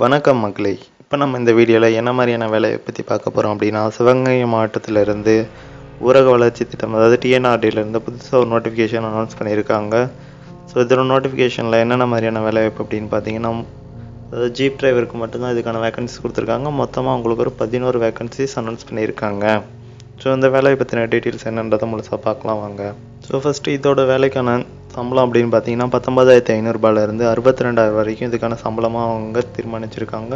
வணக்கம் மக்களே. இப்போ நம்ம இந்த வீடியோவில் என்ன மாதிரியான வேலையை பற்றி பார்க்க போகிறோம் அப்படின்னா, சிவகங்கை மாவட்டத்திலிருந்து ஊரக வளர்ச்சி திட்டம், அதாவது டிஎன்ஆர்டியிலேருந்து புதுசாக ஒரு நோட்டிஃபிகேஷன் அனௌன்ஸ் பண்ணியிருக்காங்க. ஸோ இதோட நோட்டிஃபிகேஷனில் என்னென்ன மாதிரியான வேலைவாய்ப்பு அப்படின்னு பார்த்தீங்கன்னா, அதாவது ஜீப் டிரைவருக்கு மட்டும்தான் இதுக்கான வேகன்சிஸ் கொடுத்துருக்காங்க. மொத்தமாக உங்களுக்கு ஒரு 11 வேகன்சிஸ் அனௌன்ஸ் பண்ணியிருக்காங்க. ஸோ இந்த வேலையை பற்றின டீட்டெயில்ஸ் என்னன்றதை முழுசாக பார்க்கலாம் வாங்க. ஸோ ஃபஸ்ட்டு இதோட வேலைக்கான சம்பளம் அப்படின்னு பார்த்தீங்கன்னா 19,500 62,000 வரைக்கும் இதுக்கான சம்பளமாக அவங்க தீர்மானிச்சிருக்காங்க.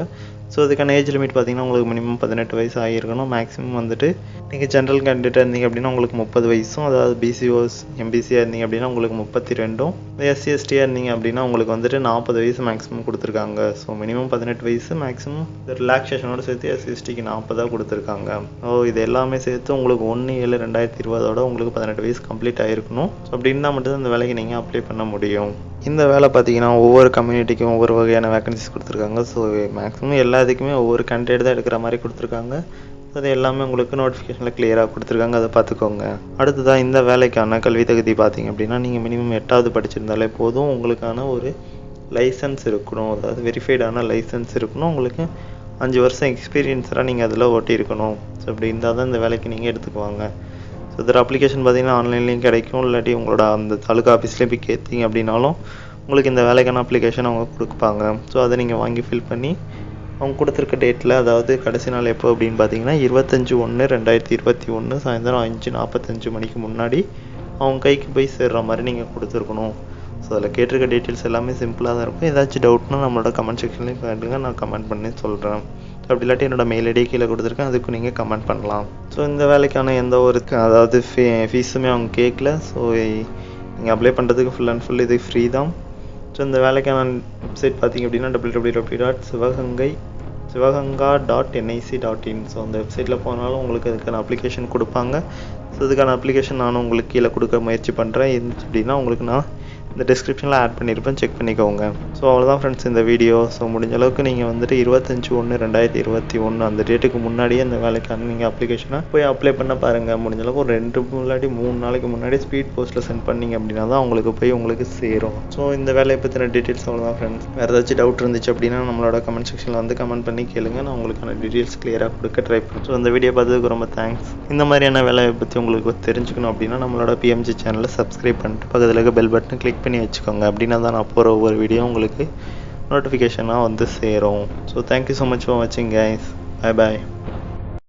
ஸோ இதுக்கான ஏஜ் லிமிட் பார்த்தீங்கன்னா உங்களுக்கு மினிமம் 18 வயசு ஆகியிருக்கணும். மேக்ஸிமம் வந்துட்டு நீங்கள் ஜென்ரல் கேண்டிடேட்டாக இருந்தீங்க அப்படின்னா உங்களுக்கு 30 வயசும், அதாவது பிசிஓஸ் எம்பிசியாக இருந்தீங்க அப்படின்னா உங்களுக்கு 32ம், எஸ்சிஎஸ்டியாக இருந்தீங்க அப்படின்னா உங்களுக்கு வந்துட்டு 40 வயசு மேக்ஸிமம் கொடுத்துருக்காங்க. ஸோ மினிமம் 18 வயசு, மேக்ஸிமம் ரிலாக்ஸேஷனோட சேர்த்து எஸ்சிஎஸ்டிக்கு 40 கொடுத்துருக்காங்க. ஸோ இது எல்லாமே சேர்த்து உங்களுக்கு 1/7/2020 உங்களுக்கு 18 வயசு கம்ப்ளீட் ஆகிருக்கணும். ஸோ அப்படின்னா மட்டும்தான் இந்த வேலைக்கு நீங்கள் அப்ளை பண்ண முடியும். இந்த வேலை பார்த்தீங்கன்னா ஒவ்வொரு கம்யூனிட்டிக்கும் ஒவ்வொரு வகையான வேகன்சிஸ் கொடுத்துருக்காங்க. ஸோ மேக்ஸிமம் எல்லாத்துக்குமே ஒவ்வொரு கேண்டிடேட் தான் எடுக்கிற மாதிரி கொடுத்துருக்காங்க. அது எல்லாமே உங்களுக்கு நோட்டிஃபிகேஷனில் கிளியராக கொடுத்துருக்காங்க, அதை பார்த்துக்கோங்க. அடுத்ததாக இந்த வேலைக்கான கல்வி தகுதி பார்த்தீங்க அப்படின்னா நீங்கள் மினிமம் 8வது படிச்சிருந்தாலே போதும். உங்களுக்கான ஒரு லைசன்ஸ் இருக்கணும், அதாவது வெரிஃபைடான லைசன்ஸ் இருக்கணும். உங்களுக்கு 5 வருஷம் எக்ஸ்பீரியன்ஸாக நீங்கள் அதில் ஓட்டியிருக்கணும். ஸோ அப்படி இருந்தால் தான் இந்த வேலைக்கு நீங்கள் எடுத்துக்குவாங்க. ஸோ இதில் அப்ளிகேஷன் பார்த்தீங்கன்னா ஆன்லைன்லேயும் கிடைக்கும், இல்லாட்டி உங்களோட அந்த தாலுக்கா ஆஃபீஸ்லேயும் போய் கேட்டீங்க அப்படின்னாலும் உங்களுக்கு இந்த வேலைக்கான அப்ளிகேஷன் அவங்க கொடுப்பாங்க. ஸோ அதை நீங்கள் வாங்கி ஃபில் பண்ணி அவங்க கொடுத்துருக்க டேட்டில், அதாவது கடைசி நாள் எப்போ அப்படின்னு பார்த்தீங்கன்னா 25/1/2021 சாயந்தரம் 5:45 மணிக்கு முன்னாடி அவங்க கைக்கு போய் சேர்ற மாதிரி நீங்கள் கொடுத்துருக்கணும். ஸோ அதில் கேட்டிருக்க டீட்டெயில்ஸ் எல்லாமே சிம்பிளாக தான் இருக்கும். ஏதாச்சும் டவுட்னா நம்மளோட கமெண்ட் செக்ஷன்லேயும் கேட்டுங்க, நான் கமெண்ட் பண்ணி சொல்கிறேன். அப்படி இல்லாட்டி என்னோட மெயில் ஐடி கீழே கொடுத்துருக்கேன், அதுக்கு நீங்கள் கமெண்ட் பண்ணலாம். ஸோ இந்த வேலைக்கான எந்த ஒரு அதாவது ஃபீஸுமே அவங்க கேட்கல. ஸோ நீங்கள் அப்ளை பண்ணுறதுக்கு ஃபுல் அண்ட் ஃபுல் இது ஃப்ரீ தான். ஸோ இந்த வேலைக்கான வெப்சைட் பார்த்தீங்க அப்படின்னா www.sivaganga.nic.in. ஸோ அந்த வெப்சைட்டில் போனாலும் உங்களுக்கு அதுக்கான அப்ளிகேஷன் கொடுப்பாங்க. ஸோ இதுக்கான அப்ளிகேஷன் நானும் உங்களுக்கு கீழே கொடுக்க முயற்சி பண்ணுறேன். இருந்துச்சு அப்படின்னா உங்களுக்கு நான் இந்த டிஸ்கிரிப்ஷனில் ஆட் பண்ணியிருப்பேன், செக் பண்ணிக்கோங்க. ஸோ அவ்வளோதான் ஃப்ரெண்ட்ஸ் இந்த வீடியோ. ஸோ முடிஞ்ச அளவுக்கு நீங்கள் வந்துட்டு 25/1/2021 அந்த டேட்டுக்கு முன்னாடியே இந்த வேலைக்கான நீங்கள் அப்ளிகேஷனை போய் அப்ளை பண்ண பாருங்கள். முடிஞ்ச அளவுக்கு ஒரு 2-3 நாளைக்கு முன்னாடி ஸ்பீட் போஸ்ட்டில் சென்ட் பண்ணிங்க அப்படின்னா தான் உங்களுக்கு போய் உங்களுக்கு சேரும். ஸோ இந்த வேலையை பற்றின டீட்டெயில்ஸ் அவ்வளோதான் ஃப்ரெண்ட்ஸ். வேறு ஏதாச்சும் டவுட் இருந்துச்சு அப்படின்னா நம்மளோட கமெண்ட் செக்ஷனில் வந்து கமெண்ட் பண்ணி கேளுங்க, நான் உங்களுக்கான டீட்டெயில்ஸ் கிளியராக கொடுக்க ட்ரை பண்ணுறேன். ஸோ இந்த வீடியோ பார்த்ததுக்கு ரொம்ப தேங்க்ஸ். இந்த மாதிரியான வேலையை பற்றி உங்களுக்கு தெரிஞ்சுக்கணும் அப்படின்னா நம்மளோட பிஎம்ஜி சேனலை சப்ஸ்கிரைப் பண்ணிட்டு பக்கத்தில் இருக்க பெல் பட்டனை கிளிக் பண்ணி வச்சுக்கோங்க. அப்படின்னா தான் நான் போகிற ஒவ்வொரு வீடியோ உங்களுக்கு நோட்டிஃபிகேஷனாக வந்து சேரும். So thank you so much for வாட்சிங் கைஸ். Bye bye.